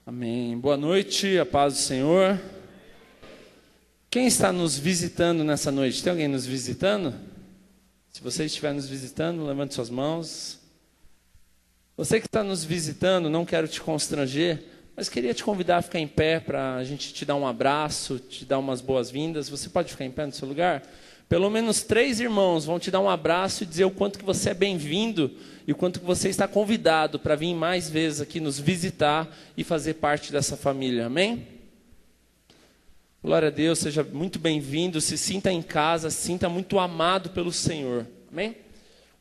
Amém. Boa noite, a paz do Senhor. Quem está nos visitando nessa noite? Tem alguém nos visitando? Se você estiver nos visitando, levante suas mãos. Você que está nos visitando, não quero te constranger, mas queria te convidar a ficar em pé para a gente te dar um abraço, te dar umas boas-vindas. Você pode ficar em pé no seu lugar? Pelo menos 3 irmãos vão te dar um abraço e dizer o quanto que você é bem-vindo e o quanto que você está convidado para vir mais vezes aqui nos visitar e fazer parte dessa família. Amém? Glória a Deus, seja muito bem-vindo, se sinta em casa, se sinta muito amado pelo Senhor. Amém?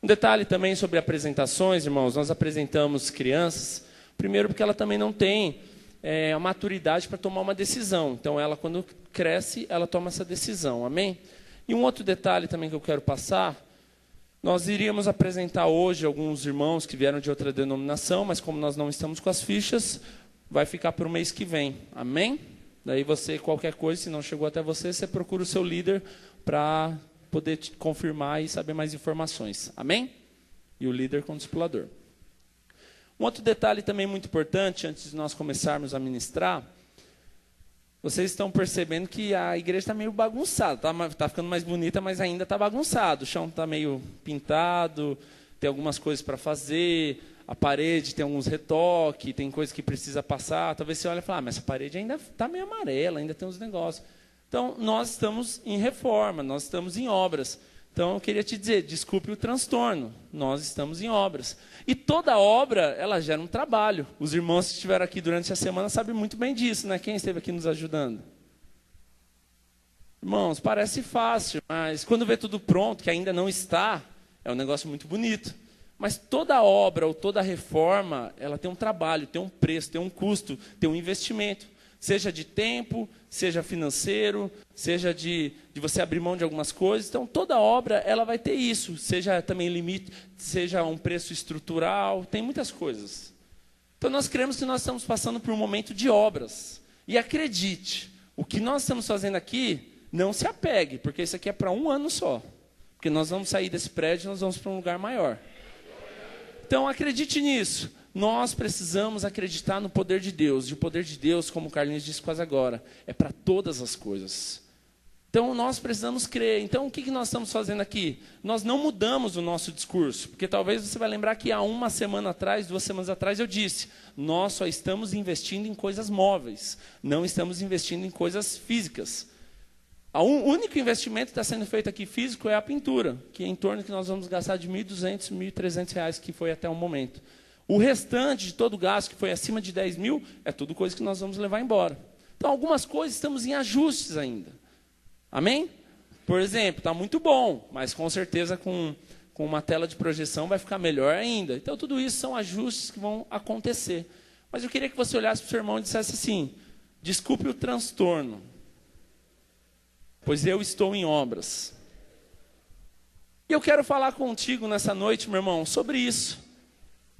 Um detalhe também sobre apresentações, irmãos, nós apresentamos crianças, primeiro porque ela também não tem a maturidade para tomar uma decisão. Então ela, quando cresce, ela toma essa decisão. Amém? E um outro detalhe também que eu quero passar, nós iríamos apresentar hoje alguns irmãos que vieram de outra denominação, mas como nós não estamos com as fichas, vai ficar para o mês que vem. Amém? Daí você, qualquer coisa, se não chegou até você, você procura o seu líder para poder te confirmar e saber mais informações. Amém? E o líder com o discipulador. Um outro detalhe também muito importante, antes de nós começarmos a ministrar, vocês estão percebendo que a igreja está meio bagunçada, está ficando mais bonita, mas ainda está bagunçado. O chão está meio pintado, tem algumas coisas para fazer, a parede tem alguns retoques, tem coisas que precisa passar. Talvez você olhe e fale, mas essa parede ainda está meio amarela, ainda tem uns negócios. Então, nós estamos em reforma, nós estamos em obras. Então, eu queria te dizer, desculpe o transtorno, nós estamos em obras. E toda obra, ela gera um trabalho. Os irmãos que estiveram aqui durante a semana sabem muito bem disso, né? Quem esteve aqui nos ajudando? Irmãos, parece fácil, mas quando vê tudo pronto, que ainda não está, é um negócio muito bonito. Mas toda obra ou toda reforma, ela tem um trabalho, tem um preço, tem um custo, tem um investimento. Seja de tempo, seja financeiro, seja de você abrir mão de algumas coisas. Então, toda obra ela vai ter isso. Seja também limite, seja um preço estrutural, tem muitas coisas. Então, nós cremos que nós estamos passando por um momento de obras. E acredite, o que nós estamos fazendo aqui, não se apegue, porque isso aqui é para um ano só. Porque nós vamos sair desse prédio e nós vamos para um lugar maior. Então, acredite nisso. Nós precisamos acreditar no poder de Deus. E o poder de Deus, como o Carlinhos disse quase agora, é para todas as coisas. Então, nós precisamos crer. Então, o que nós estamos fazendo aqui? Nós não mudamos o nosso discurso. Porque talvez você vai lembrar que há 1 semana atrás, 2 semanas atrás, eu disse, nós só estamos investindo em coisas móveis. Não estamos investindo em coisas físicas. O único investimento que está sendo feito aqui físico é a pintura, que é em torno que nós vamos gastar de R$ 1.200, R$ 1.300, que foi até o momento. O restante de todo o gasto, que foi acima de 10 mil, é tudo coisa que nós vamos levar embora. Então, algumas coisas estamos em ajustes ainda. Amém? Por exemplo, está muito bom, mas com certeza com uma tela de projeção vai ficar melhor ainda. Então, tudo isso são ajustes que vão acontecer. Mas eu queria que você olhasse para o seu irmão e dissesse assim, desculpe o transtorno, pois eu estou em obras. E eu quero falar contigo nessa noite, meu irmão, sobre isso.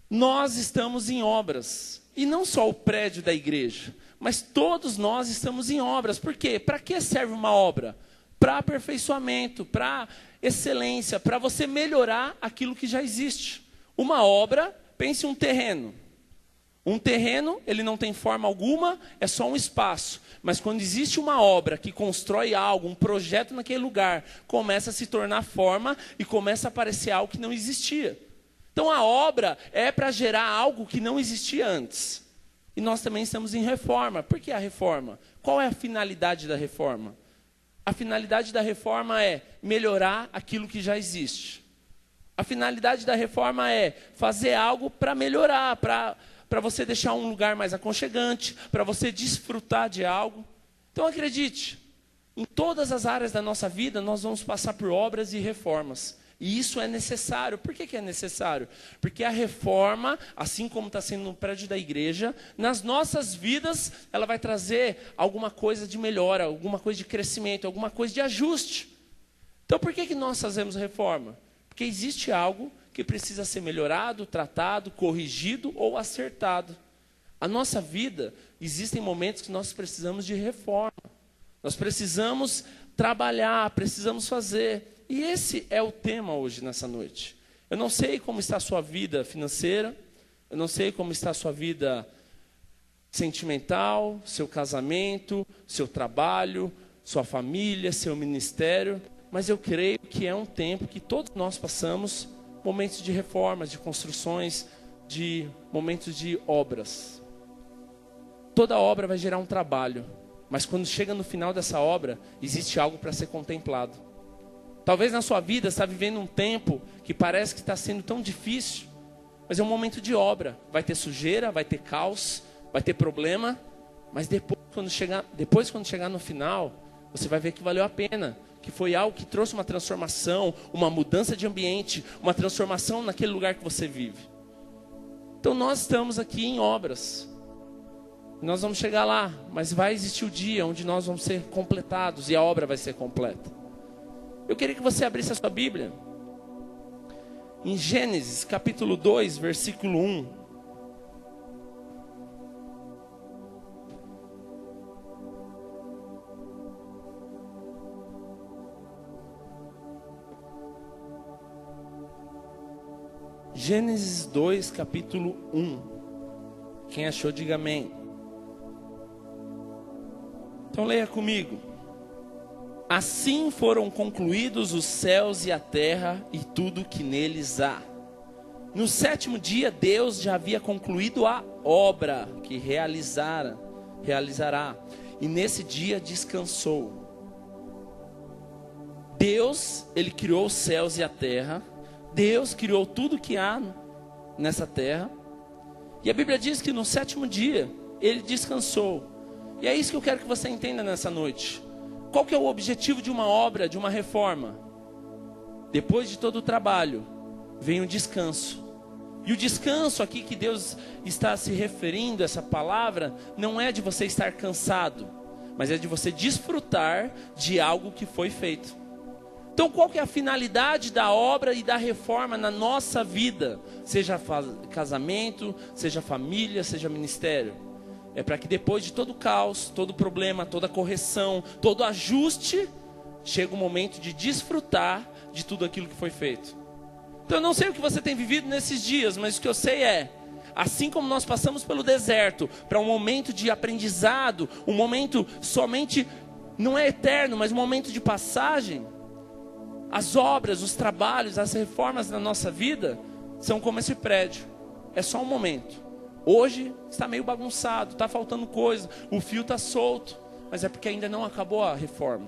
Nós estamos em obras, e não só o prédio da igreja, mas todos nós estamos em obras. Por quê? Para que serve uma obra? Para aperfeiçoamento, para excelência, para você melhorar aquilo que já existe. Uma obra, pense um terreno. Um terreno, ele não tem forma alguma, é só um espaço. Mas quando existe uma obra que constrói algo, um projeto naquele lugar, começa a se tornar forma e começa a aparecer algo que não existia. Então, a obra é para gerar algo que não existia antes. E nós também estamos em reforma. Por que a reforma? Qual é a finalidade da reforma? A finalidade da reforma é melhorar aquilo que já existe. A finalidade da reforma é fazer algo para melhorar, para você deixar um lugar mais aconchegante, para você desfrutar de algo. Então, acredite, em todas as áreas da nossa vida, nós vamos passar por obras e reformas. E isso é necessário. Por que é necessário? Porque a reforma, assim como está sendo no prédio da igreja, nas nossas vidas, ela vai trazer alguma coisa de melhora, alguma coisa de crescimento, alguma coisa de ajuste. Então, por que nós fazemos reforma? Porque existe algo que precisa ser melhorado, tratado, corrigido ou acertado. A nossa vida, existem momentos que nós precisamos de reforma. Nós precisamos trabalhar, precisamos fazer. E esse é o tema hoje, nessa noite. Eu não sei como está a sua vida financeira, eu não sei como está a sua vida sentimental, seu casamento, seu trabalho, sua família, seu ministério. Mas eu creio que é um tempo que todos nós passamos momentos de reformas, de construções, de momentos de obras. Toda obra vai gerar um trabalho, mas quando chega no final dessa obra, existe algo para ser contemplado. Talvez na sua vida você está vivendo um tempo que parece que está sendo tão difícil, mas é um momento de obra. Vai ter sujeira, vai ter caos, vai ter problema, mas depois quando chegar no final, você vai ver que valeu a pena, que foi algo que trouxe uma transformação, uma mudança de ambiente, uma transformação naquele lugar que você vive. Então nós estamos aqui em obras. Nós vamos chegar lá, mas vai existir o dia onde nós vamos ser completados e a obra vai ser completa. Eu queria que você abrisse a sua Bíblia em Gênesis capítulo 2, versículo 1. Gênesis 2, capítulo 1. Quem achou, diga amém. Então leia comigo. Assim foram concluídos os céus e a terra e tudo que neles há. No sétimo dia Deus já havia concluído a obra que realizará. E nesse dia descansou. Deus, Ele criou os céus e a terra. Deus criou tudo que há nessa terra. E a Bíblia diz que no sétimo dia Ele descansou. E é isso que eu quero que você entenda nessa noite. Qual que é o objetivo de uma obra, de uma reforma? Depois de todo o trabalho, vem o descanso. E o descanso aqui que Deus está se referindo, essa palavra, não é de você estar cansado, mas é de você desfrutar de algo que foi feito. Então qual que é a finalidade da obra e da reforma na nossa vida? Seja casamento, seja família, seja ministério. É para que depois de todo caos, todo problema, toda correção, todo ajuste, chegue o momento de desfrutar de tudo aquilo que foi feito. Então eu não sei o que você tem vivido nesses dias, mas o que eu sei é, assim como nós passamos pelo deserto, para um momento de aprendizado, um momento somente, não é eterno, mas um momento de passagem, as obras, os trabalhos, as reformas na nossa vida, são como esse prédio, é só um momento. Hoje está meio bagunçado, está faltando coisa, o fio está solto, mas é porque ainda não acabou a reforma.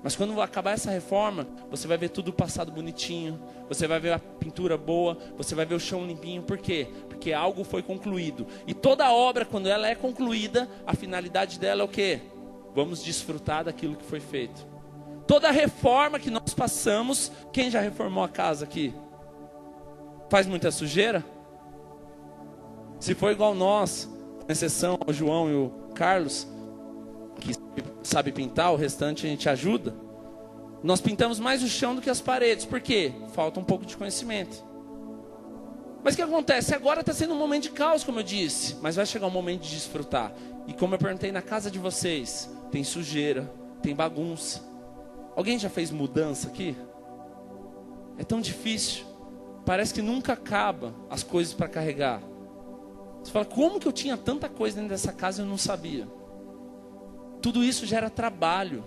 Mas quando acabar essa reforma, você vai ver tudo passado bonitinho, você vai ver a pintura boa, você vai ver o chão limpinho. Por quê? Porque algo foi concluído. E toda obra, quando ela é concluída, a finalidade dela é o quê? Vamos desfrutar daquilo que foi feito. Toda reforma que nós passamos, quem já reformou a casa aqui? Faz muita sujeira? Se for igual nós, com exceção ao João e o Carlos, que sabe pintar, o restante a gente ajuda. Nós pintamos mais o chão do que as paredes. Por quê? Falta um pouco de conhecimento. Mas o que acontece? Agora está sendo um momento de caos, como eu disse. Mas vai chegar um momento de desfrutar. E como eu perguntei na casa de vocês, tem sujeira, tem bagunça. Alguém já fez mudança aqui? É tão difícil. Parece que nunca acaba as coisas para carregar. Você fala, como que eu tinha tanta coisa dentro dessa casa e eu não sabia? Tudo isso gera trabalho.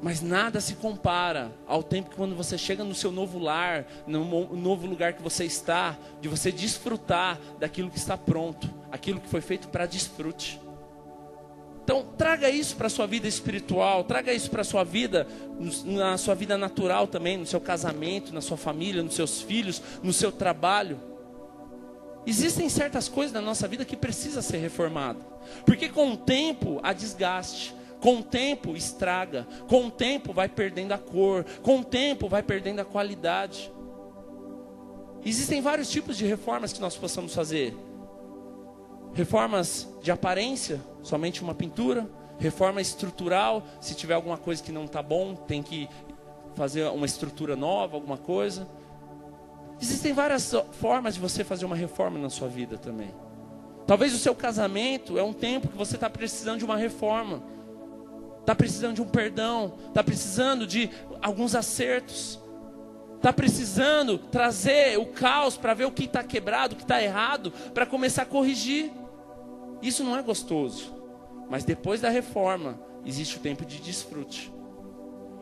Mas nada se compara ao tempo que quando você chega no seu novo lar, no novo lugar que você está, de você desfrutar daquilo que está pronto, aquilo que foi feito para desfrute. Então traga isso para a sua vida espiritual, traga isso para a sua vida, na sua vida natural também, no seu casamento, na sua família, nos seus filhos, no seu trabalho. Existem certas coisas na nossa vida que precisa ser reformado, porque com o tempo há desgaste, com o tempo estraga, com o tempo vai perdendo a cor, com o tempo vai perdendo a qualidade. Existem vários tipos de reformas que nós possamos fazer. Reformas de aparência, somente uma pintura. Reforma estrutural, se tiver alguma coisa que não está bom, tem que fazer uma estrutura nova, alguma coisa. Existem várias formas de você fazer uma reforma na sua vida também. Talvez o seu casamento é um tempo que você está precisando de uma reforma. Está precisando de um perdão. Está precisando de alguns acertos. Está precisando trazer o caos para ver o que está quebrado, o que está errado, para começar a corrigir. Isso não é gostoso. Mas depois da reforma, existe o tempo de desfrute.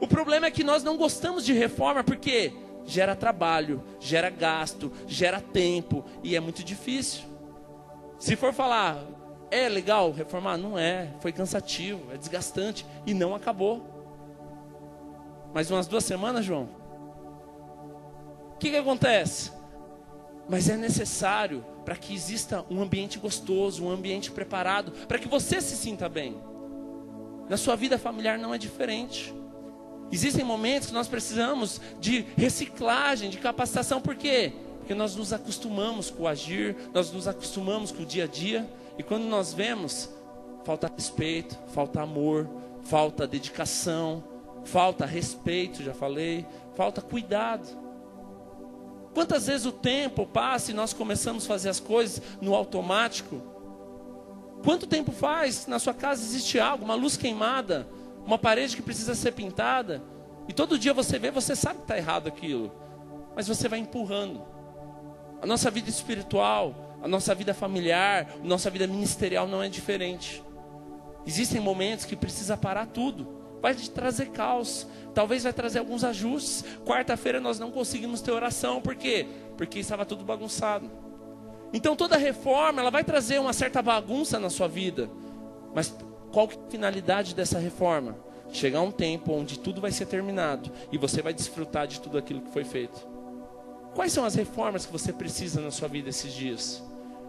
O problema é que nós não gostamos de reforma porque gera trabalho, gera gasto, gera tempo e é muito difícil. Se for falar, é legal reformar? Não é, foi cansativo, é desgastante e não acabou. Mais umas 2 semanas, João? O que acontece? Mas é necessário para que exista um ambiente gostoso, um ambiente preparado, para que você se sinta bem. Na sua vida familiar não é diferente. Existem momentos que nós precisamos de reciclagem, de capacitação. Por quê? Porque nós nos acostumamos com o agir, nós nos acostumamos com o dia a dia. E quando nós vemos, falta respeito, falta amor, falta dedicação, falta respeito, já falei, falta cuidado. Quantas vezes o tempo passa e nós começamos a fazer as coisas no automático? Quanto tempo faz que na sua casa existe algo, uma luz queimada, uma parede que precisa ser pintada, e todo dia você vê, você sabe que está errado aquilo, mas você vai empurrando. A nossa vida espiritual, a nossa vida familiar, a nossa vida ministerial não é diferente. Existem momentos que precisa parar tudo, vai te trazer caos, talvez vai trazer alguns ajustes. Quarta-feira nós não conseguimos ter oração, por quê? Porque estava tudo bagunçado. Então toda reforma, ela vai trazer uma certa bagunça na sua vida, mas qual que é a finalidade dessa reforma? Chegar um tempo onde tudo vai ser terminado e você vai desfrutar de tudo aquilo que foi feito. Quais são as reformas que você precisa na sua vida esses dias?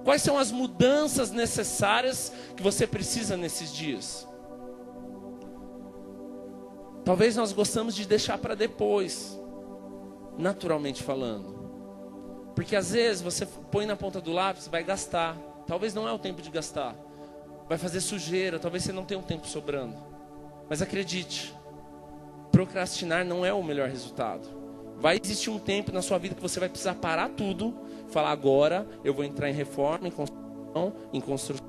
Quais são as mudanças necessárias que você precisa nesses dias? Talvez nós gostamos de deixar para depois, naturalmente falando. Porque às vezes você põe na ponta do lápis, vai gastar. Talvez não é o tempo de gastar. Vai fazer sujeira, talvez você não tenha um tempo sobrando. Mas acredite, procrastinar não é o melhor resultado. Vai existir um tempo na sua vida que você vai precisar parar tudo, falar agora eu vou entrar em reforma, em construção,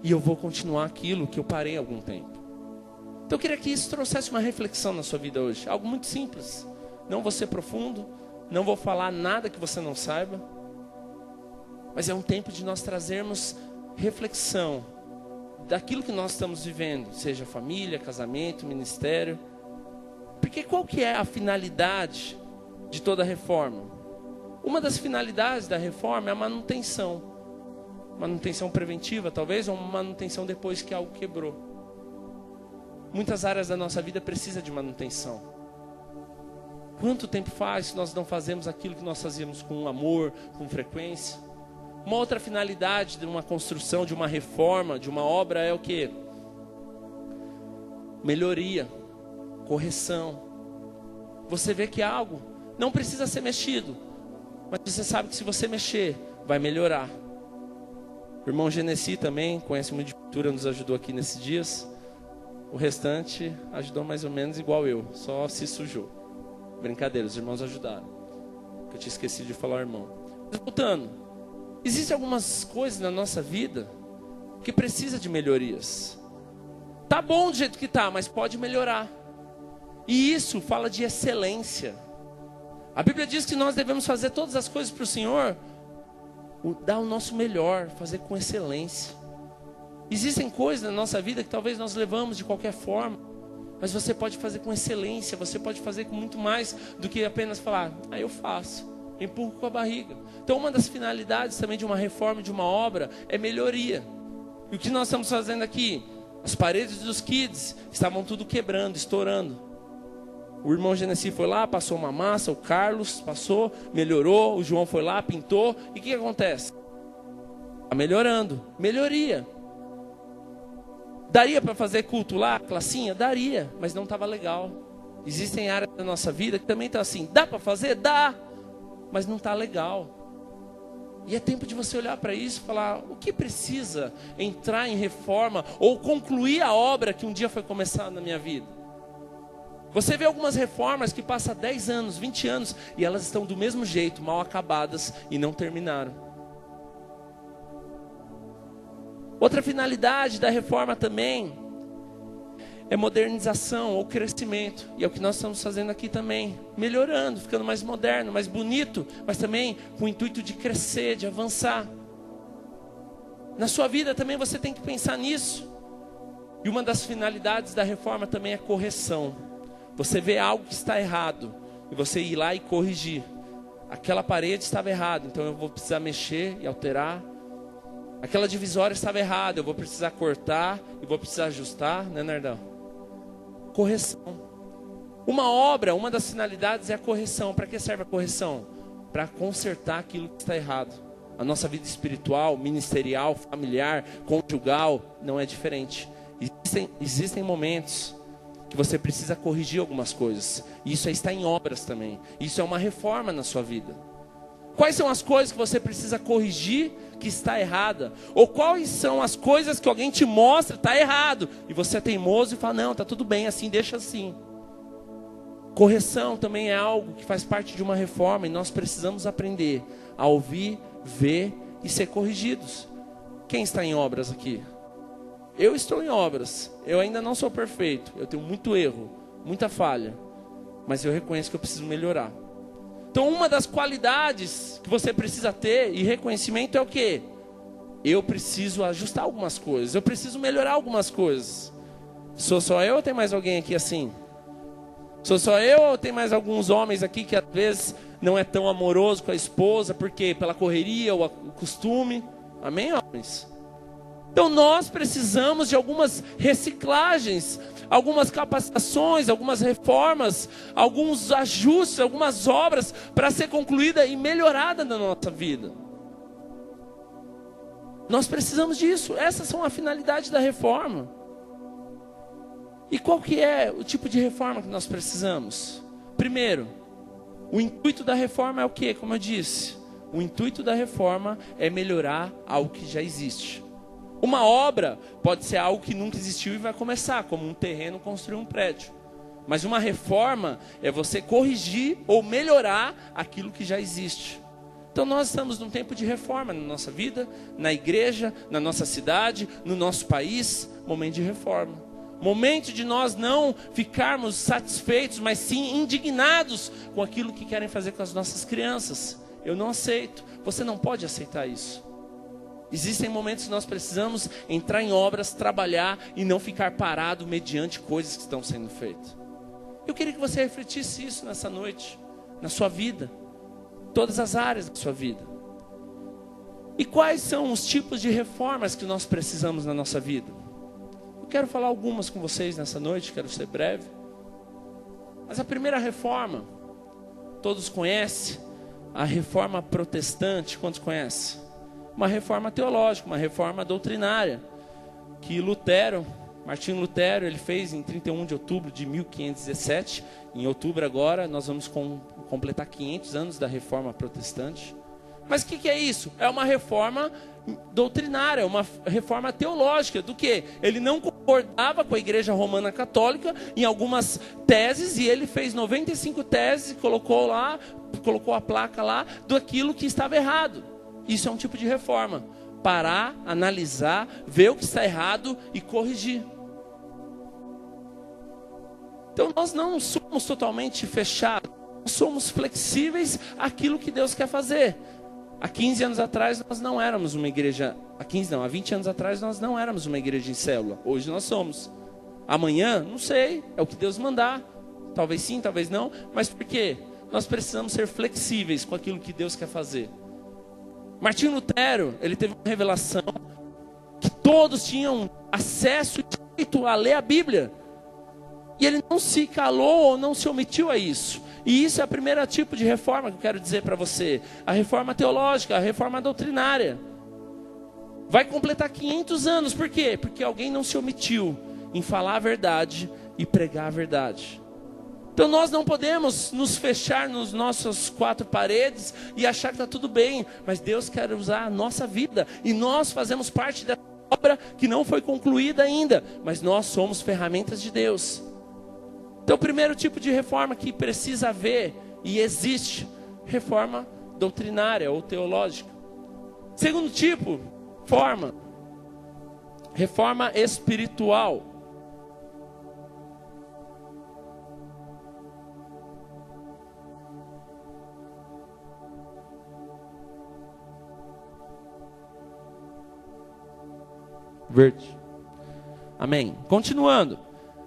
e eu vou continuar aquilo que eu parei há algum tempo. Então eu queria que isso trouxesse uma reflexão na sua vida hoje. Algo muito simples. Não vou ser profundo, não vou falar nada que você não saiba, mas é um tempo de nós trazermos reflexão daquilo que nós estamos vivendo, seja família, casamento, ministério. Porque qual que é a finalidade de toda reforma? Uma das finalidades da reforma é a manutenção. Manutenção preventiva, talvez, ou uma manutenção depois que algo quebrou. Muitas áreas da nossa vida precisam de manutenção. Quanto tempo faz que nós não fazemos aquilo que nós fazíamos com amor, com frequência? Uma outra finalidade de uma construção, de uma reforma, de uma obra é o quê? Melhoria, correção. Você vê que algo não precisa ser mexido, mas você sabe que se você mexer, vai melhorar. O irmão Genesi também conhece muito de pintura, nos ajudou aqui nesses dias. O restante ajudou mais ou menos igual eu, só se sujou. Brincadeira, os irmãos ajudaram. Eu tinha esquecido de falar, irmão. Mas voltando, existem algumas coisas na nossa vida que precisa de melhorias. Tá bom do jeito que tá, mas pode melhorar. E isso fala de excelência. A Bíblia diz que nós devemos fazer todas as coisas para o Senhor, dar o nosso melhor, fazer com excelência. Existem coisas na nossa vida que talvez nós levamos de qualquer forma, mas você pode fazer com excelência, você pode fazer com muito mais do que apenas falar, eu faço, empurro com a barriga. Então uma das finalidades também de uma reforma, de uma obra, é melhoria. E o que nós estamos fazendo aqui? As paredes dos kids estavam tudo quebrando, estourando. O irmão Genesi foi lá, passou uma massa, o Carlos passou, melhorou, o João foi lá, pintou, e o que acontece? Está melhorando, melhoria. Daria para fazer culto lá, classinha? Daria, mas não estava legal. Existem áreas da nossa vida que também estão assim, dá para fazer? Dá, mas não está legal. E é tempo de você olhar para isso e falar, o que precisa entrar em reforma ou concluir a obra que um dia foi começada na minha vida? Você vê algumas reformas que passam 10 anos, 20 anos, e elas estão do mesmo jeito, mal acabadas e não terminaram. Outra finalidade da reforma também é modernização ou crescimento. E é o que nós estamos fazendo aqui também. Melhorando, ficando mais moderno, mais bonito, mas também com o intuito de crescer, de avançar. Na sua vida também você tem que pensar nisso. E uma das finalidades da reforma também é correção. Você vê algo que está errado e você ir lá e corrigir. Aquela parede estava errada, então eu vou precisar mexer e alterar. Aquela divisória estava errada, eu vou precisar cortar e vou precisar ajustar, né, Nardão? Correção. Uma obra, uma das finalidades é a correção. Para que serve a correção? Para consertar aquilo que está errado. A nossa vida espiritual, ministerial, familiar, conjugal, não é diferente. Existem momentos que você precisa corrigir algumas coisas. E isso aí está em obras também. Isso é uma reforma na sua vida. Quais são as coisas que você precisa corrigir que está errada? Ou quais são as coisas que alguém te mostra está errado? E você é teimoso e fala, não, está tudo bem assim, deixa assim. Correção também é algo que faz parte de uma reforma. E nós precisamos aprender a ouvir, ver e ser corrigidos. Quem está em obras aqui? Eu estou em obras. Eu ainda não sou perfeito. Eu tenho muito erro, muita falha. Mas eu reconheço que eu preciso melhorar. Então uma das qualidades que você precisa ter e reconhecimento é o quê? Eu preciso ajustar algumas coisas. Eu preciso melhorar algumas coisas. Sou só eu ou tem mais alguém aqui assim? Sou só eu ou tem mais alguns homens aqui que às vezes não é tão amoroso com a esposa, porque pela correria ou o costume? Amém, homens? Então nós precisamos de algumas reciclagens, algumas capacitações, algumas reformas, alguns ajustes, algumas obras para ser concluída e melhorada na nossa vida. Nós precisamos disso. Essas são a finalidade da reforma. E qual que é o tipo de reforma que nós precisamos? Primeiro, o intuito da reforma é o quê? Como eu disse, o intuito da reforma é melhorar algo que já existe. Uma obra pode ser algo que nunca existiu e vai começar, como um terreno construir um prédio. Mas uma reforma é você corrigir ou melhorar aquilo que já existe. Então nós estamos num tempo de reforma na nossa vida, na igreja, na nossa cidade, no nosso país, momento de reforma. Momento de nós não ficarmos satisfeitos, mas sim indignados com aquilo que querem fazer com as nossas crianças. Eu não aceito, você não pode aceitar isso. Existem momentos que nós precisamos entrar em obras, trabalhar e não ficar parado mediante coisas que estão sendo feitas. Eu queria que você refletisse isso nessa noite, na sua vida, todas as áreas da sua vida. E quais são os tipos de reformas que nós precisamos na nossa vida? Eu quero falar algumas com vocês nessa noite, quero ser breve. Mas a primeira reforma, todos conhecem, a reforma protestante, quantos conhecem? Uma reforma teológica, uma reforma doutrinária, que Martinho Lutero, ele fez em 31 de outubro de 1517. Em outubro agora, nós vamos completar 500 anos da reforma protestante. Mas o que é isso? É uma reforma doutrinária, uma reforma teológica. Do que? Ele não concordava com a Igreja Romana Católica em algumas teses, e ele fez 95 teses e colocou a placa lá daquilo que estava errado. Isso é um tipo de reforma. Parar, analisar, ver o que está errado e corrigir. Então nós não somos totalmente fechados. Nós somos flexíveis àquilo que Deus quer fazer. Há 15 anos atrás nós não éramos uma igreja. Há 20 anos atrás nós não éramos uma igreja em célula. Hoje nós somos. Amanhã, não sei. É o que Deus mandar. Talvez sim, talvez não. Mas por quê? Nós precisamos ser flexíveis com aquilo que Deus quer fazer. Martinho Lutero, ele teve uma revelação que todos tinham acesso e direito a ler a Bíblia. E ele não se calou ou não se omitiu a isso. E isso é o primeiro tipo de reforma que eu quero dizer para você. A reforma teológica, a reforma doutrinária. Vai completar 500 anos, por quê? Porque alguém não se omitiu em falar a verdade e pregar a verdade. Então nós não podemos nos fechar nos nossas quatro paredes e achar que está tudo bem. Mas Deus quer usar a nossa vida. E nós fazemos parte dessa obra que não foi concluída ainda. Mas nós somos ferramentas de Deus. Então o primeiro tipo de reforma que precisa haver e existe, reforma doutrinária ou teológica. Segundo tipo, reforma espiritual. Verde. Amém. Continuando.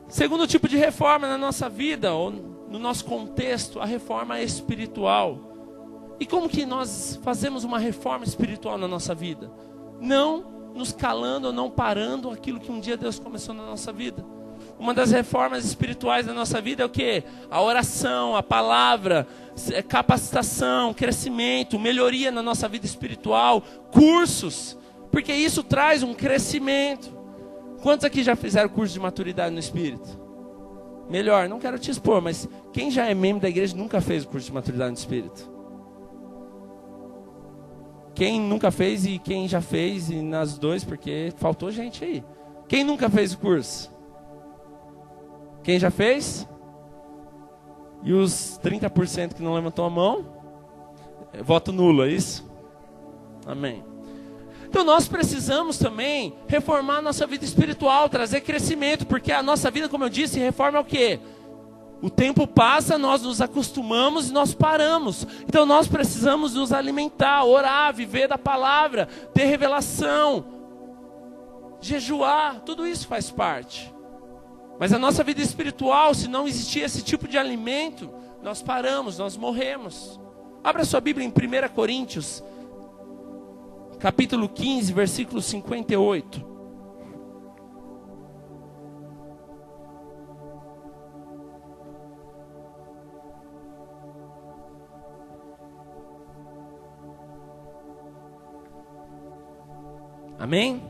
Segundo tipo de reforma na nossa vida, ou no nosso contexto, a reforma espiritual. E como que nós fazemos uma reforma espiritual na nossa vida? Não nos calando ou não parando aquilo que um dia Deus começou na nossa vida. Uma das reformas espirituais da nossa vida é o quê? A oração, a palavra, capacitação, crescimento, melhoria na nossa vida espiritual, cursos, porque isso traz um crescimento. Quantos aqui já fizeram curso de maturidade no Espírito? Melhor, não quero te expor, mas quem já é membro da igreja nunca fez o curso de maturidade no Espírito? Quem nunca fez e quem já fez, e nas dois, porque faltou gente aí. Quem nunca fez o curso? Quem já fez? E os 30% que não levantou a mão? Voto nulo, é isso? Amém. Então nós precisamos também reformar a nossa vida espiritual, trazer crescimento, porque a nossa vida, como eu disse, reforma é o quê? O tempo passa, nós nos acostumamos e nós paramos. Então nós precisamos nos alimentar, orar, viver da palavra, ter revelação, jejuar, tudo isso faz parte. Mas a nossa vida espiritual, se não existir esse tipo de alimento, nós paramos, nós morremos. Abra sua Bíblia em 1 Coríntios, capítulo 15, versículo 58. Amém?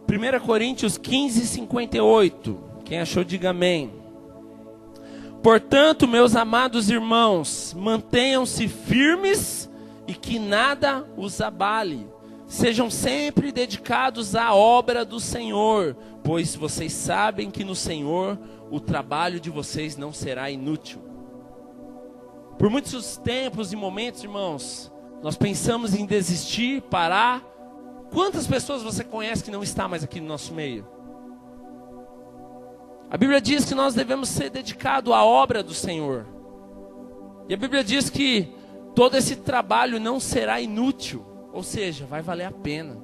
1 Coríntios 15, 58. Quem achou, diga amém. Portanto, meus amados irmãos, mantenham-se firmes e que nada os abale. Sejam sempre dedicados à obra do Senhor, pois vocês sabem que no Senhor o trabalho de vocês não será inútil. Por muitos tempos e momentos, irmãos, nós pensamos em desistir, parar. Quantas pessoas você conhece que não está mais aqui no nosso meio? A Bíblia diz que nós devemos ser dedicados à obra do Senhor. E a Bíblia diz que todo esse trabalho não será inútil, ou seja, vai valer a pena.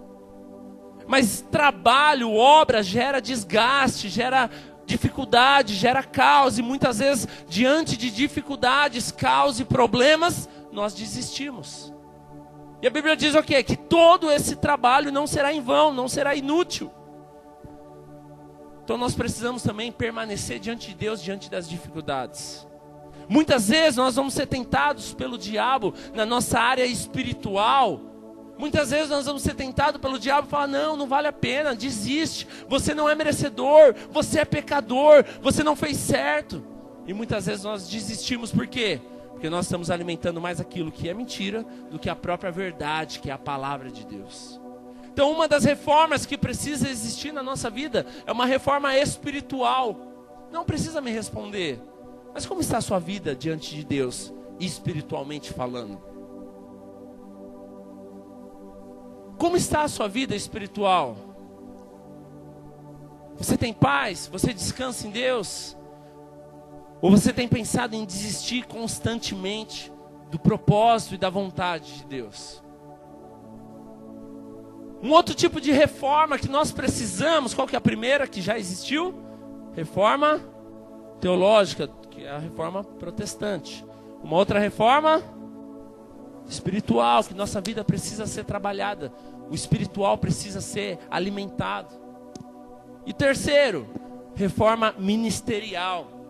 Mas trabalho, obra, gera desgaste, gera dificuldade, gera caos. E muitas vezes, diante de dificuldades, caos e problemas, nós desistimos. E a Bíblia diz o quê? Que todo esse trabalho não será em vão, não será inútil. Então nós precisamos também permanecer diante de Deus, diante das dificuldades. Muitas vezes nós vamos ser tentados pelo diabo na nossa área espiritual. Muitas vezes nós vamos ser tentados pelo diabo e falar, não vale a pena, desiste. Você não é merecedor, você é pecador, você não fez certo. E muitas vezes nós desistimos, por quê? Porque nós estamos alimentando mais aquilo que é mentira do que a própria verdade, que é a palavra de Deus. Então uma das reformas que precisa existir na nossa vida é uma reforma espiritual. Não precisa me responder, mas como está a sua vida diante de Deus, espiritualmente falando? Como está a sua vida espiritual? Você tem paz? Você descansa em Deus? Ou você tem pensado em desistir constantemente do propósito e da vontade de Deus? Um outro tipo de reforma que nós precisamos, qual que é a primeira que já existiu? Reforma teológica, que é a reforma protestante. Uma outra reforma espiritual, que nossa vida precisa ser trabalhada. O espiritual precisa ser alimentado. E terceiro, reforma ministerial.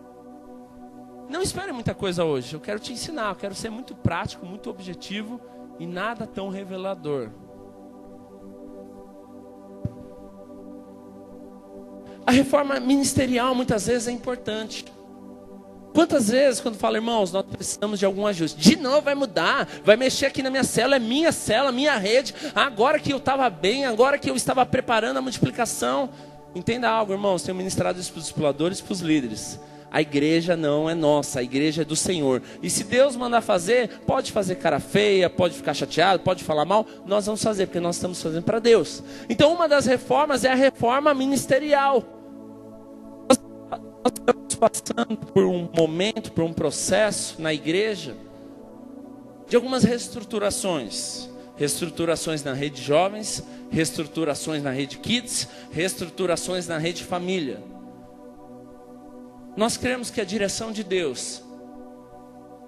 Não espere muita coisa hoje, eu quero te ensinar, eu quero ser muito prático, muito objetivo e nada tão revelador. A reforma ministerial muitas vezes é importante. Quantas vezes quando fala, irmãos, nós precisamos de algum ajuste, de novo vai mudar, vai mexer aqui na minha célula, minha rede, agora que eu estava bem, agora que eu estava preparando a multiplicação. Entenda algo, irmãos, tenho ministrado isso para os discipuladores e para os líderes. A igreja não é nossa, a igreja é do Senhor. E se Deus mandar fazer, pode fazer cara feia, pode ficar chateado, pode falar mal, nós vamos fazer, porque nós estamos fazendo para Deus. Então uma das reformas é a reforma ministerial. Nós estamos passando por um momento, por um processo na igreja, de algumas reestruturações. reestruturações na rede jovens, reestruturações na rede kids, reestruturações na rede família. Nós cremos que a direção de Deus,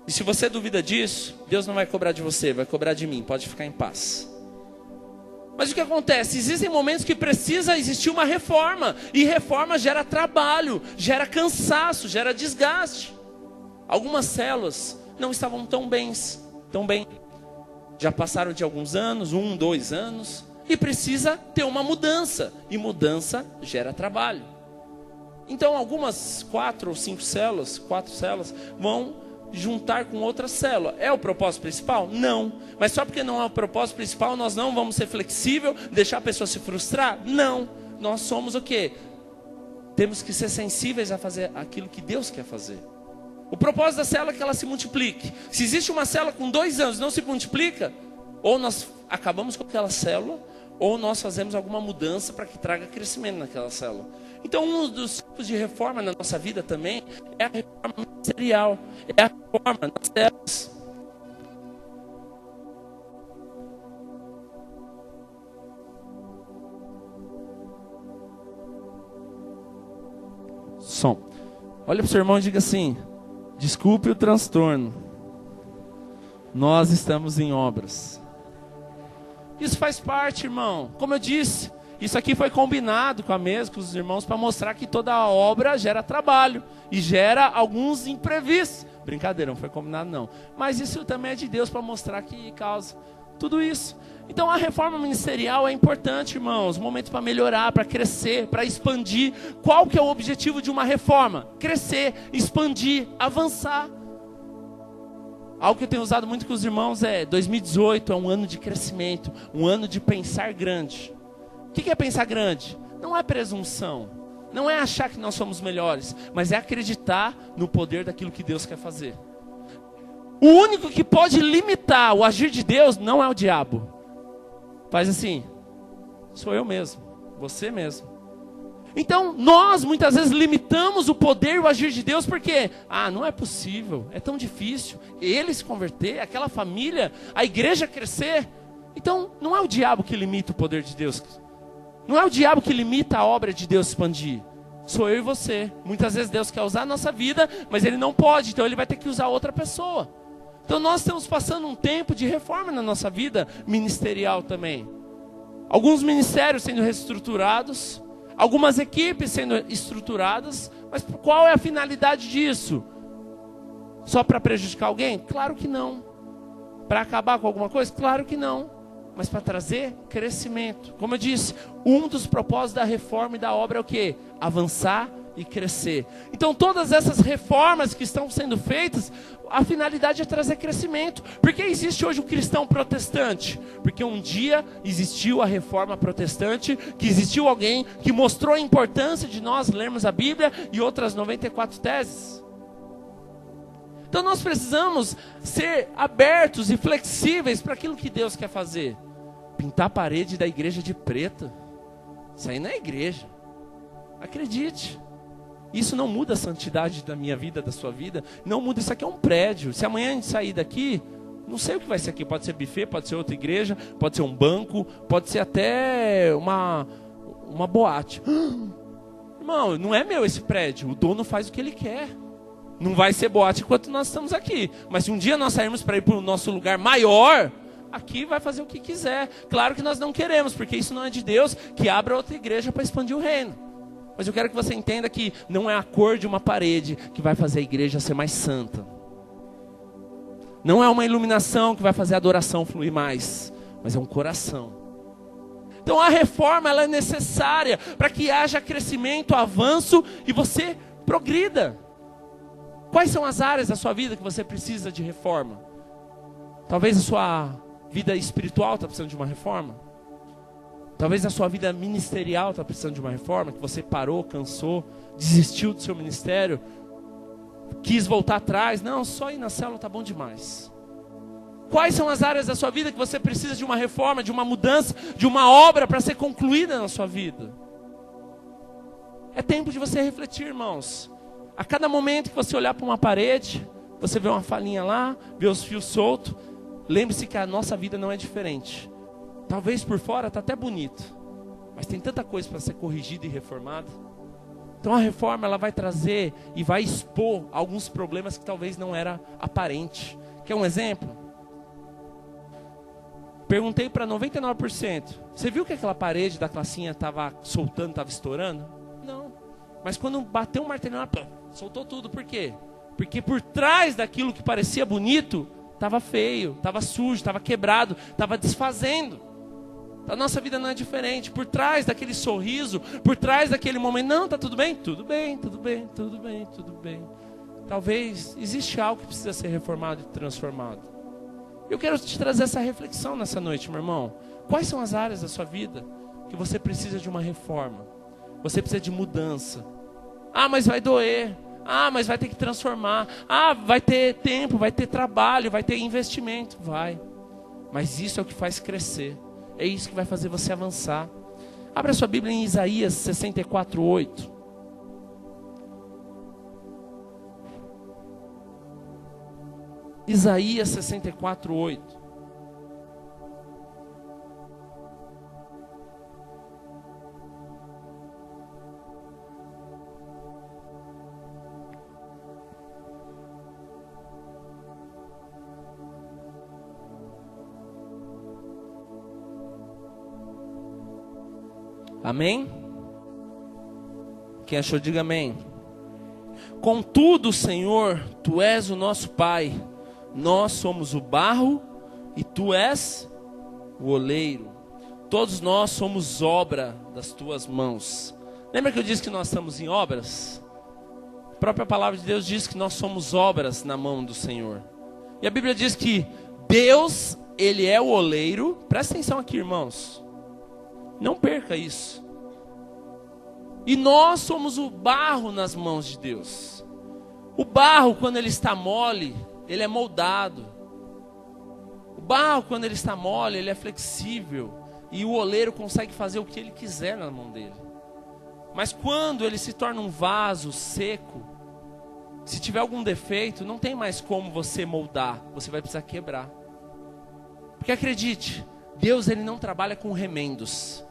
e se você duvida disso, Deus não vai cobrar de você, vai cobrar de mim, pode ficar em paz. Mas o que acontece? Existem momentos que precisa existir uma reforma, e reforma gera trabalho, gera cansaço, gera desgaste. Algumas células não estavam tão bem, já passaram de alguns anos, 1, 2 anos, e precisa ter uma mudança, e mudança gera trabalho. Então algumas 4 ou 5 células, 4 células, vão juntar com outra célula. É o propósito principal? Não. Mas só porque não é o propósito principal, nós não vamos ser flexíveis, deixar a pessoa se frustrar? Não. Nós somos o quê? Temos que ser sensíveis a fazer aquilo que Deus quer fazer. O propósito da célula é que ela se multiplique. Se existe uma célula com 2 anos e não se multiplica, ou nós acabamos com aquela célula, ou nós fazemos alguma mudança para que traga crescimento naquela célula. Então, um dos tipos de reforma na nossa vida também é a reforma ministerial, é a reforma nas células. Som. Olha para o seu irmão e diga assim: desculpe o transtorno, nós estamos em obras. Isso faz parte, irmão. Como eu disse, isso aqui foi combinado com a mesa, com os irmãos, para mostrar que toda obra gera trabalho e gera alguns imprevistos. Brincadeira, não foi combinado não. Mas isso também é de Deus, para mostrar que causa tudo isso. Então a reforma ministerial é importante, irmãos. Momentos para melhorar, para crescer, para expandir. Qual que é o objetivo de uma reforma? Crescer, expandir, avançar. Algo que eu tenho usado muito com os irmãos é 2018 é um ano de crescimento, um ano de pensar grande. O que é pensar grande? Não é presunção, não é achar que nós somos melhores, mas é acreditar no poder daquilo que Deus quer fazer. O único que pode limitar o agir de Deus não é o diabo. Faz assim, sou eu mesmo, você mesmo. Então, nós muitas vezes limitamos o poder e o agir de Deus porque, não é possível, é tão difícil. Ele se converter, aquela família, a igreja crescer. Então, não é o diabo que limita o poder de Deus. Não é o diabo que limita a obra de Deus expandir. Sou eu e você. Muitas vezes Deus quer usar a nossa vida, mas Ele não pode, então Ele vai ter que usar outra pessoa. Então, nós estamos passando um tempo de reforma na nossa vida ministerial também. Alguns ministérios sendo reestruturados, algumas equipes sendo estruturadas, mas qual é a finalidade disso? Só para prejudicar alguém? Claro que não. Para acabar com alguma coisa? Claro que não. Mas para trazer crescimento. Como eu disse, um dos propósitos da reforma e da obra é o quê? Avançar e crescer. Então todas essas reformas que estão sendo feitas, a finalidade é trazer crescimento. Por que existe hoje o cristão protestante? Porque um dia existiu a reforma protestante, que existiu alguém que mostrou a importância de nós lermos a Bíblia e outras 94 teses. Então nós precisamos ser abertos e flexíveis para aquilo que Deus quer fazer. Pintar a parede da igreja de preto, isso aí não é igreja. Acredite. Isso não muda a santidade da minha vida, da sua vida. Não muda, isso aqui é um prédio. Se amanhã a gente sair daqui, não sei o que vai ser aqui. Pode ser buffet, pode ser outra igreja, pode ser um banco, pode ser até uma boate. Irmão, não é meu esse prédio. O dono faz o que ele quer. Não vai ser boate enquanto nós estamos aqui. Mas se um dia nós sairmos para ir para o nosso lugar maior, aqui vai fazer o que quiser. Claro que nós não queremos, porque isso não é de Deus, que abra outra igreja para expandir o reino. Mas eu quero que você entenda que não é a cor de uma parede que vai fazer a igreja ser mais santa. Não é uma iluminação que vai fazer a adoração fluir mais, mas é um coração. Então a reforma ela é necessária para que haja crescimento, avanço e você progrida. Quais são as áreas da sua vida que você precisa de reforma? Talvez a sua vida espiritual está precisando de uma reforma. Talvez a sua vida ministerial está precisando de uma reforma, que você parou, cansou, desistiu do seu ministério, quis voltar atrás. Não, só ir na célula está bom demais. Quais são as áreas da sua vida que você precisa de uma reforma, de uma mudança, de uma obra para ser concluída na sua vida? É tempo de você refletir, irmãos. A cada momento que você olhar para uma parede, você vê uma falinha lá, vê os fios soltos, lembre-se que a nossa vida não é diferente. Talvez por fora está até bonito, mas tem tanta coisa para ser corrigida e reformada. Então a reforma ela vai trazer e vai expor alguns problemas que talvez não era aparente. Quer um exemplo? Perguntei para 99%. Você viu que aquela parede da classinha estava soltando, estava estourando? Não. Mas quando bateu um martelinho, ela soltou tudo. Por quê? Porque por trás daquilo que parecia bonito, estava feio, estava sujo, estava quebrado, estava desfazendo. A nossa vida não é diferente. Por trás daquele sorriso, por trás daquele momento, não, está tudo bem? Tudo bem, tudo bem, tudo bem, tudo bem. Talvez existe algo que precisa ser reformado e transformado. Eu quero te trazer essa reflexão nessa noite, meu irmão. Quais são as áreas da sua vida que você precisa de uma reforma? Você precisa de mudança. Ah, mas vai doer. Ah, mas vai ter que transformar. Ah, vai ter tempo, vai ter trabalho, vai ter investimento. Vai. Mas isso é o que faz crescer. É isso que vai fazer você avançar. Abra a sua Bíblia em Isaías 64:8. Isaías 64:8. Amém? Quem achou, diga amém. Contudo, Senhor, Tu és o nosso Pai. Nós somos o barro e Tu és o oleiro. Todos nós somos obra das Tuas mãos. Lembra que eu disse que nós estamos em obras? A própria palavra de Deus diz que nós somos obras na mão do Senhor. E a Bíblia diz que Deus, Ele é o oleiro. Presta atenção aqui, irmãos. Não perca isso. E nós somos o barro nas mãos de Deus. O barro, quando ele está mole, ele é moldado. O barro, quando ele está mole, ele é flexível. E o oleiro consegue fazer o que ele quiser na mão dele. Mas quando ele se torna um vaso seco, se tiver algum defeito, não tem mais como você moldar. Você vai precisar quebrar. Porque acredite, Deus ele não trabalha com remendos.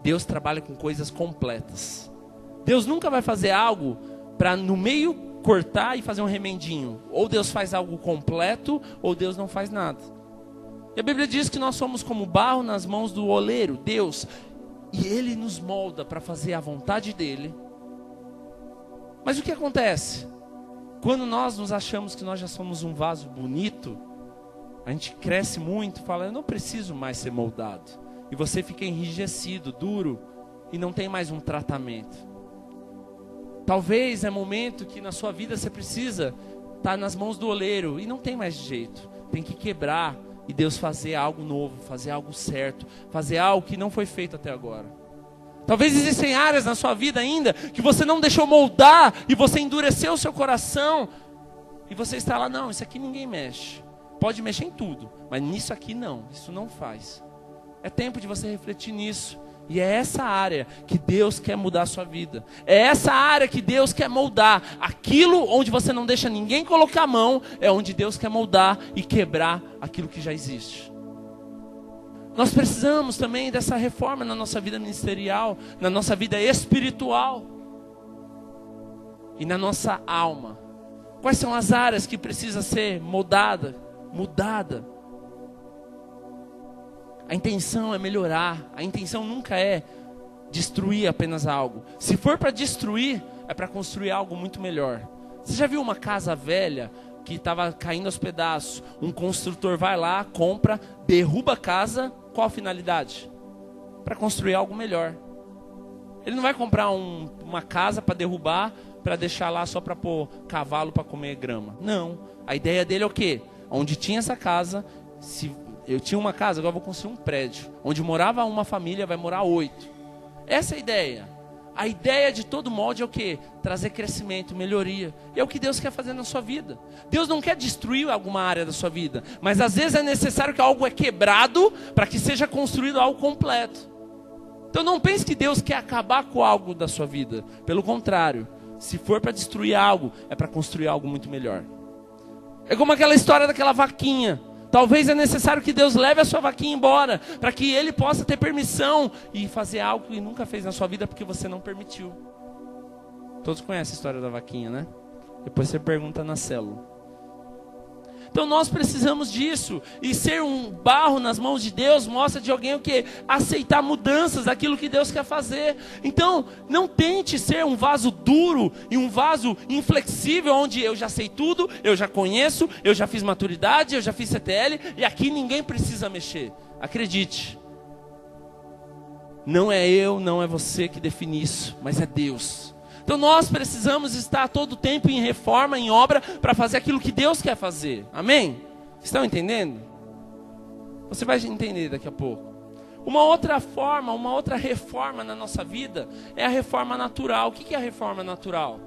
Deus trabalha com coisas completas. Deus nunca vai fazer algo para no meio cortar e fazer um remendinho. Ou Deus faz algo completo, ou Deus não faz nada. E a Bíblia diz que nós somos como barro nas mãos do oleiro, Deus. E Ele nos molda para fazer a vontade dEle. Mas o que acontece? Quando nós nos achamos que nós já somos um vaso bonito, a gente cresce muito e fala, eu não preciso mais ser moldado. E você fica enrijecido, duro, e não tem mais um tratamento. Talvez é momento que na sua vida você precisa estar nas mãos do oleiro e não tem mais jeito. Tem que quebrar e Deus fazer algo novo, fazer algo certo, fazer algo que não foi feito até agora. Talvez existem áreas na sua vida ainda que você não deixou moldar e você endureceu o seu coração. E você está lá, não, isso aqui ninguém mexe. Pode mexer em tudo, mas nisso aqui não, isso não faz. É tempo de você refletir nisso. E é essa área que Deus quer mudar a sua vida. É essa área que Deus quer moldar. Aquilo onde você não deixa ninguém colocar a mão, é onde Deus quer moldar e quebrar aquilo que já existe. Nós precisamos também dessa reforma na nossa vida ministerial, na nossa vida espiritual e na nossa alma. Quais são as áreas que precisam ser mudada? A intenção é melhorar. A intenção nunca é destruir apenas algo. Se for para destruir, é para construir algo muito melhor. Você já viu uma casa velha que estava caindo aos pedaços? Um construtor vai lá, compra, derruba a casa. Qual a finalidade? Para construir algo melhor. Ele não vai comprar uma casa para derrubar, para deixar lá só para pôr cavalo para comer grama. Não. A ideia dele é o quê? Onde tinha essa casa, eu tinha uma casa, agora vou construir um prédio. Onde morava uma família, vai morar 8. Essa é a ideia. A ideia de todo molde é o quê? Trazer crescimento, melhoria. E é o que Deus quer fazer na sua vida. Deus não quer destruir alguma área da sua vida. Mas às vezes é necessário que algo é quebrado para que seja construído algo completo. Então não pense que Deus quer acabar com algo da sua vida. Pelo contrário, se for para destruir algo, é para construir algo muito melhor. É como aquela história daquela vaquinha. Talvez é necessário que Deus leve a sua vaquinha embora, para que Ele possa ter permissão e fazer algo que nunca fez na sua vida porque você não permitiu. Todos conhecem a história da vaquinha, né? Depois você pergunta na célula. Então nós precisamos disso. E ser um barro nas mãos de Deus mostra de alguém o quê? Aceitar mudanças daquilo que Deus quer fazer. Então não tente ser um vaso duro e um vaso inflexível, onde eu já sei tudo, eu já conheço, eu já fiz maturidade, eu já fiz CTL e aqui ninguém precisa mexer. Acredite. Não é eu, não é você que define isso, mas é Deus. Então nós precisamos estar todo o tempo em reforma, em obra, para fazer aquilo que Deus quer fazer. Amém? Estão entendendo? Você vai entender daqui a pouco. Uma outra forma, uma outra reforma na nossa vida é a reforma natural. O que é a reforma natural?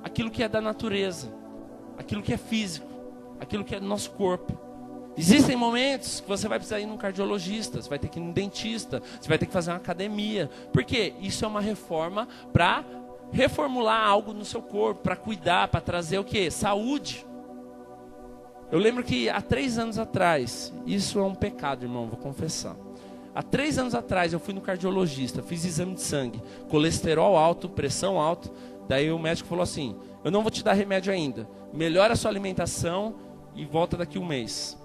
Aquilo que é da natureza, aquilo que é físico, aquilo que é do nosso corpo. Existem momentos que você vai precisar ir num cardiologista, você vai ter que ir num dentista, você vai ter que fazer uma academia. Por quê? Isso é uma reforma para reformular algo no seu corpo, para cuidar, para trazer o quê? Saúde. Eu lembro que há 3 anos atrás, isso é um pecado, irmão, vou confessar. Há 3 anos atrás eu fui no cardiologista, fiz exame de sangue, colesterol alto, pressão alta. Daí o médico falou assim: eu não vou te dar remédio ainda, melhora a sua alimentação e volta daqui 1 mês.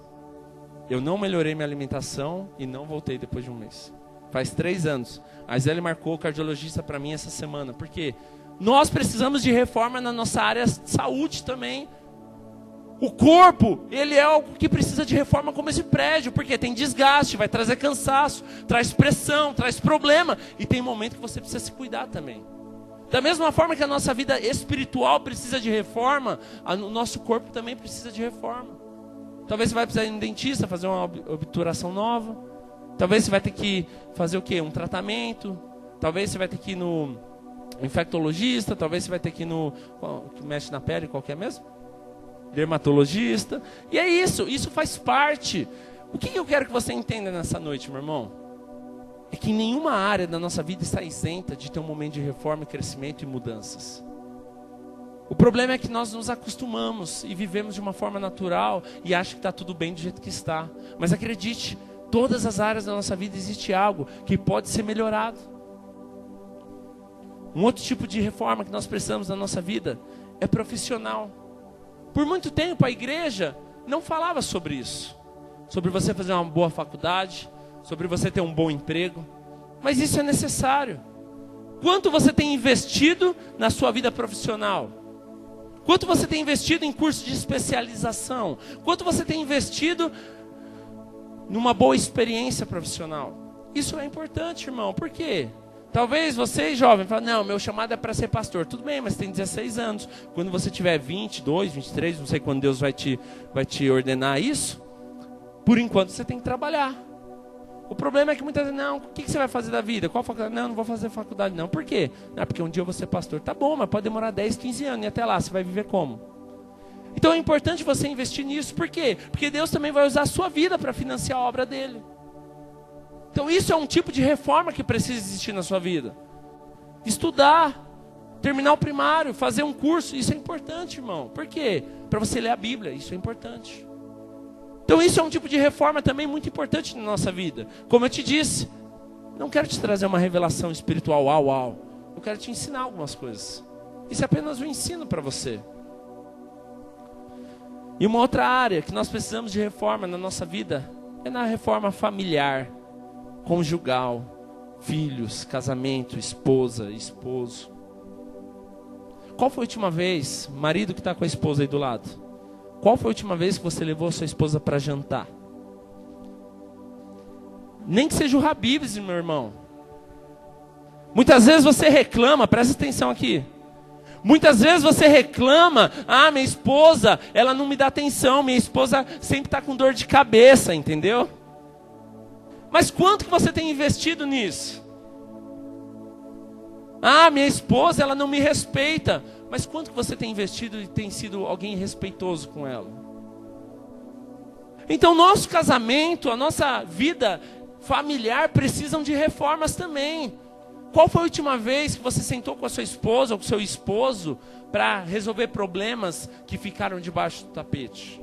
Eu não melhorei minha alimentação e não voltei depois de 1 mês. Faz 3 anos. A Zélia marcou o cardiologista para mim essa semana. Por quê? Nós precisamos de reforma na nossa área de saúde também. O corpo, ele é algo que precisa de reforma como esse prédio. Porque tem desgaste, vai trazer cansaço, traz pressão, traz problema. E tem momento que você precisa se cuidar também. Da mesma forma que a nossa vida espiritual precisa de reforma, o nosso corpo também precisa de reforma. Talvez você vai precisar ir no dentista, fazer uma obturação nova. Talvez você vai ter que fazer o quê? Um tratamento. Talvez você vai ter que ir no infectologista. Talvez você vai ter que ir no... que mexe na pele, qual que é mesmo? Dermatologista. E é isso faz parte. O que eu quero que você entenda nessa noite, meu irmão? É que nenhuma área da nossa vida está isenta de ter um momento de reforma, crescimento e mudanças. O problema é que nós nos acostumamos e vivemos de uma forma natural e achamos que está tudo bem do jeito que está. Mas acredite, todas as áreas da nossa vida existe algo que pode ser melhorado. Um outro tipo de reforma que nós precisamos na nossa vida é profissional. Por muito tempo a igreja não falava sobre isso. Sobre você fazer uma boa faculdade, sobre você ter um bom emprego. Mas isso é necessário. Quanto você tem investido na sua vida profissional? Quanto você tem investido em curso de especialização? Quanto você tem investido numa boa experiência profissional? Isso é importante, irmão. Por quê? Talvez você, jovem, fale: não, meu chamado é para ser pastor. Tudo bem, mas tem 16 anos. Quando você tiver 22, 23, não sei quando Deus vai te ordenar isso, por enquanto você tem que trabalhar. O problema é que muitas vezes, não, o que você vai fazer da vida? Qual faculdade? Não vou fazer faculdade não. Por quê? Não, porque um dia eu vou ser pastor. Tá bom, mas pode demorar 10, 15 anos. E até lá, você vai viver como? Então é importante você investir nisso. Por quê? Porque Deus também vai usar a sua vida para financiar a obra dele. Então isso é um tipo de reforma que precisa existir na sua vida. Estudar, terminar o primário, fazer um curso. Isso é importante, irmão. Por quê? Para você ler a Bíblia. Isso é importante. Então isso é um tipo de reforma também muito importante na nossa vida. Como eu te disse, não quero te trazer uma revelação espiritual, uau. Eu quero te ensinar algumas coisas. Isso é apenas um ensino para você. E uma outra área que nós precisamos de reforma na nossa vida é na reforma familiar, conjugal, filhos, casamento, esposa, esposo. Qual foi a última vez, marido que está com a esposa aí do lado? Qual foi a última vez que você levou a sua esposa para jantar? Nem que seja o Habib's, meu irmão. Muitas vezes você reclama, presta atenção aqui. Muitas vezes você reclama: ah, minha esposa, ela não me dá atenção, minha esposa sempre está com dor de cabeça, entendeu? Mas quanto que você tem investido nisso? Ah, minha esposa, ela não me respeita. Mas quanto que você tem investido e tem sido alguém respeitoso com ela? Então nosso casamento, a nossa vida familiar precisam de reformas também. Qual foi a última vez que você sentou com a sua esposa ou com o seu esposo para resolver problemas que ficaram debaixo do tapete?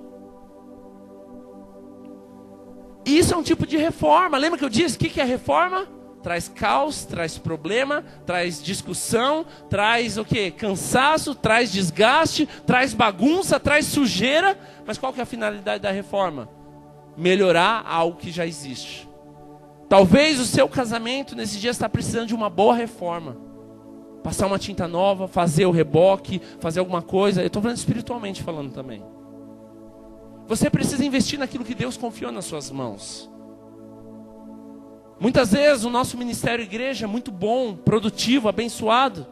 Isso é um tipo de reforma. Lembra que eu disse o que é reforma? Traz caos, traz problema, traz discussão, traz o quê? Cansaço, traz desgaste, traz bagunça, traz sujeira. Mas qual que é a finalidade da reforma? Melhorar algo que já existe. Talvez o seu casamento nesse dia está precisando de uma boa reforma. Passar uma tinta nova, fazer o reboque, fazer alguma coisa. Eu estou falando espiritualmente falando também. Você precisa investir naquilo que Deus confiou nas suas mãos. Muitas vezes o nosso ministério igreja é muito bom, produtivo, abençoado.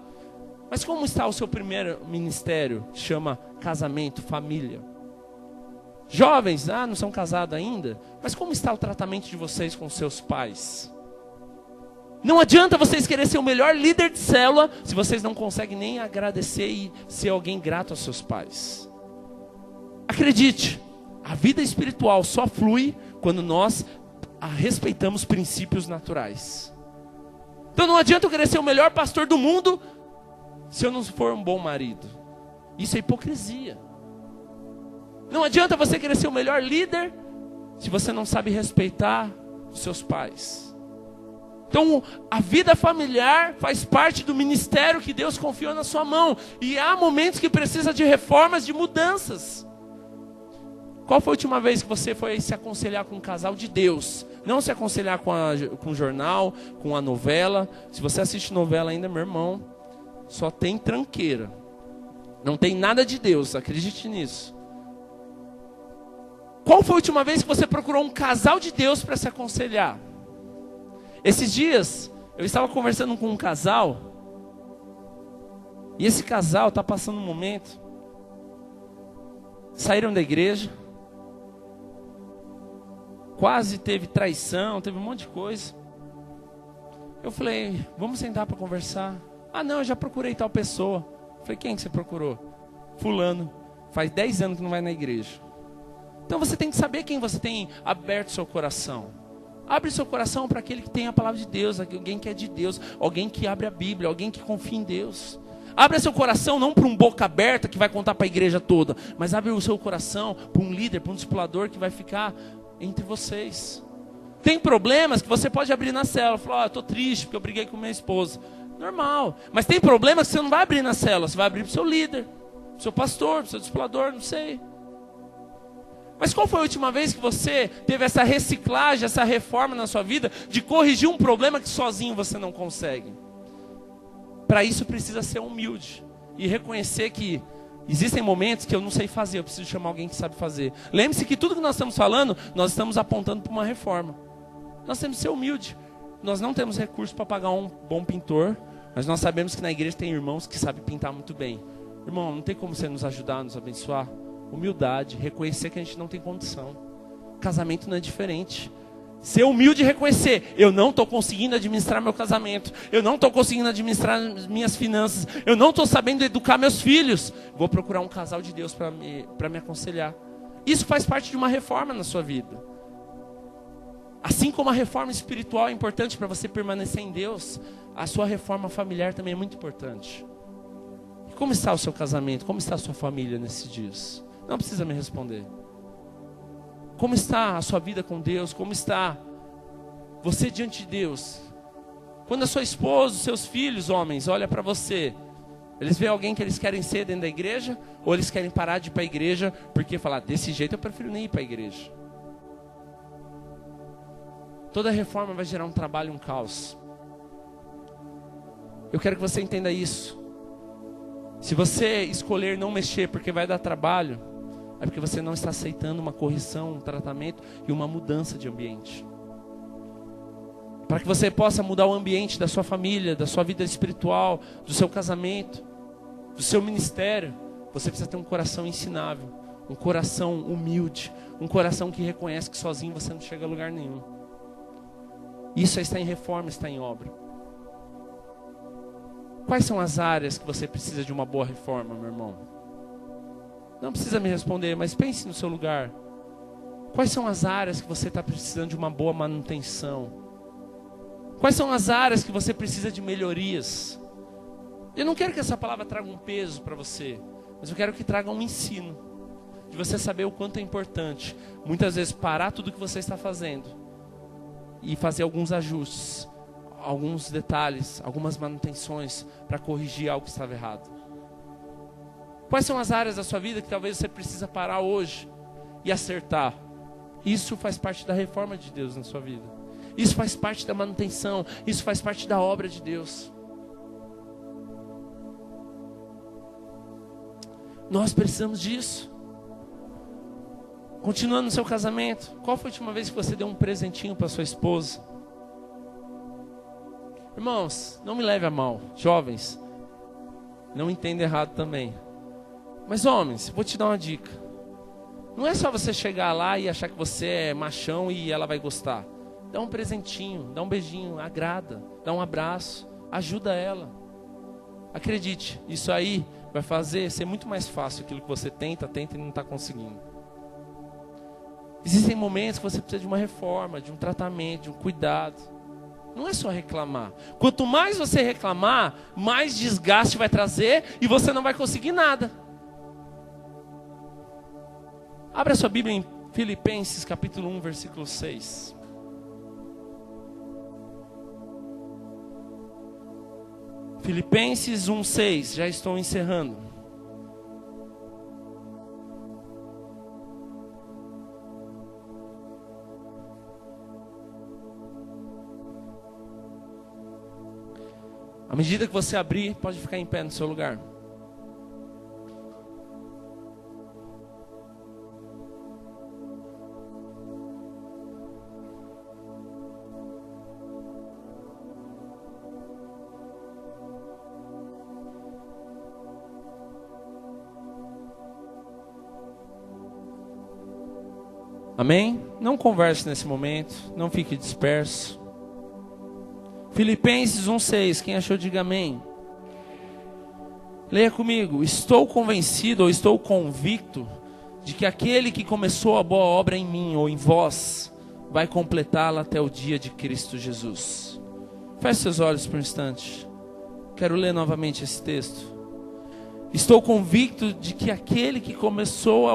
Mas como está o seu primeiro ministério? Chama casamento, família. Jovens, não são casados ainda. Mas como está o tratamento de vocês com seus pais? Não adianta vocês quererem ser o melhor líder de célula se vocês não conseguem nem agradecer e ser alguém grato aos seus pais. Acredite, a vida espiritual só flui quando nós respeitamos princípios naturais. Então não adianta eu querer ser o melhor pastor do mundo se eu não for um bom marido. Isso é hipocrisia. Não adianta você querer ser o melhor líder se você não sabe respeitar os seus pais. Então a vida familiar faz parte do ministério que Deus confiou na sua mão. E há momentos que precisa de reformas, de mudanças. Qual foi a última vez que você foi se aconselhar com um casal de Deus? Não se aconselhar com o jornal, com a novela. Se você assiste novela ainda, meu irmão, só tem tranqueira. Não tem nada de Deus, acredite nisso. Qual foi a última vez que você procurou um casal de Deus para se aconselhar? Esses dias, eu estava conversando com um casal. E esse casal está passando um momento. Saíram da igreja. Quase teve traição, teve um monte de coisa. Eu falei, vamos sentar para conversar. Não, eu já procurei tal pessoa. Eu falei, quem que você procurou? Fulano. Faz 10 anos que não vai na igreja. Então você tem que saber quem você tem aberto seu coração. Abre seu coração para aquele que tem a palavra de Deus, alguém que é de Deus, alguém que abre a Bíblia, alguém que confia em Deus. Abre seu coração não para um boca aberta que vai contar para a igreja toda, mas abre o seu coração para um líder, para um discipulador que vai ficar entre vocês. Tem problemas que você pode abrir na célula. Falar, eu estou triste porque eu briguei com minha esposa. Normal. Mas tem problemas que você não vai abrir na célula. Você vai abrir para o seu líder, para o seu pastor, para o seu discipulador, não sei. Mas qual foi a última vez que você teve essa reciclagem, essa reforma na sua vida, de corrigir um problema que sozinho você não consegue? Para isso precisa ser humilde e reconhecer que existem momentos que eu não sei fazer, eu preciso chamar alguém que sabe fazer. Lembre-se que tudo que nós estamos falando, nós estamos apontando para uma reforma. Nós temos que ser humilde. Nós não temos recurso para pagar um bom pintor, mas nós sabemos que na igreja tem irmãos que sabem pintar muito bem. Irmão, não tem como você nos ajudar, nos abençoar? Humildade, reconhecer que a gente não tem condição. Casamento não é diferente. Ser humilde e reconhecer, eu não estou conseguindo administrar meu casamento, eu não estou conseguindo administrar minhas finanças, eu não estou sabendo educar meus filhos. Vou procurar um casal de Deus para me aconselhar. Isso faz parte de uma reforma na sua vida. Assim como a reforma espiritual é importante para você permanecer em Deus, a sua reforma familiar também é muito importante. Como está o seu casamento? Como está a sua família nesses dias? Não precisa me responder. Como está a sua vida com Deus? Como está você diante de Deus? Quando a sua esposa, os seus filhos, homens, olham para você, eles veem alguém que eles querem ser dentro da igreja? Ou eles querem parar de ir para a igreja porque falar, desse jeito eu prefiro nem ir para a igreja? Toda reforma vai gerar um trabalho, um caos. Eu quero que você entenda isso. Se você escolher não mexer porque vai dar trabalho, é porque você não está aceitando uma correção, um tratamento e uma mudança de ambiente. Para que você possa mudar o ambiente da sua família, da sua vida espiritual, do seu casamento, do seu ministério, você precisa ter um coração ensinável, um coração humilde, um coração que reconhece que sozinho você não chega a lugar nenhum. Isso está em reforma, está em obra. Quais são as áreas que você precisa de uma boa reforma, meu irmão? Não precisa me responder, mas pense no seu lugar. Quais são as áreas que você está precisando de uma boa manutenção? Quais são as áreas que você precisa de melhorias? Eu não quero que essa palavra traga um peso para você, mas eu quero que traga um ensino. de você saber o quanto é importante, muitas vezes, parar tudo que você está fazendo e fazer alguns ajustes, alguns detalhes, algumas manutenções para corrigir algo que estava errado. Quais são as áreas da sua vida que talvez você precisa parar hoje e acertar? Isso faz parte da reforma de Deus na sua vida. Isso faz parte da manutenção. Isso faz parte da obra de Deus. Nós precisamos disso. Continuando no seu casamento, qual foi a última vez que você deu um presentinho para sua esposa? Irmãos, não me leve a mal. Jovens, não entenda errado também. Mas homens, vou te dar uma dica. Não é só você chegar lá e achar que você é machão e ela vai gostar. Dá um presentinho, dá um beijinho, agrada, dá um abraço, ajuda ela. Acredite, isso aí vai fazer ser muito mais fácil aquilo que você tenta e não está conseguindo. Existem momentos que você precisa de uma reforma, de um tratamento, de um cuidado. Não é só reclamar. Quanto mais você reclamar, mais desgaste vai trazer e você não vai conseguir nada. Abra sua Bíblia em Filipenses capítulo 1, versículo 6. Filipenses 1, 6. Já estou encerrando. À medida que você abrir, pode ficar em pé no seu lugar. Amém? Não converse nesse momento, não fique disperso. Filipenses 1,6, quem achou diga amém. Leia comigo. Estou convencido ou estou convicto de que aquele que começou a boa obra em mim ou em vós, vai completá-la até o dia de Cristo Jesus. Feche seus olhos por um instante. Quero ler novamente esse texto. Estou convicto de que aquele que começou a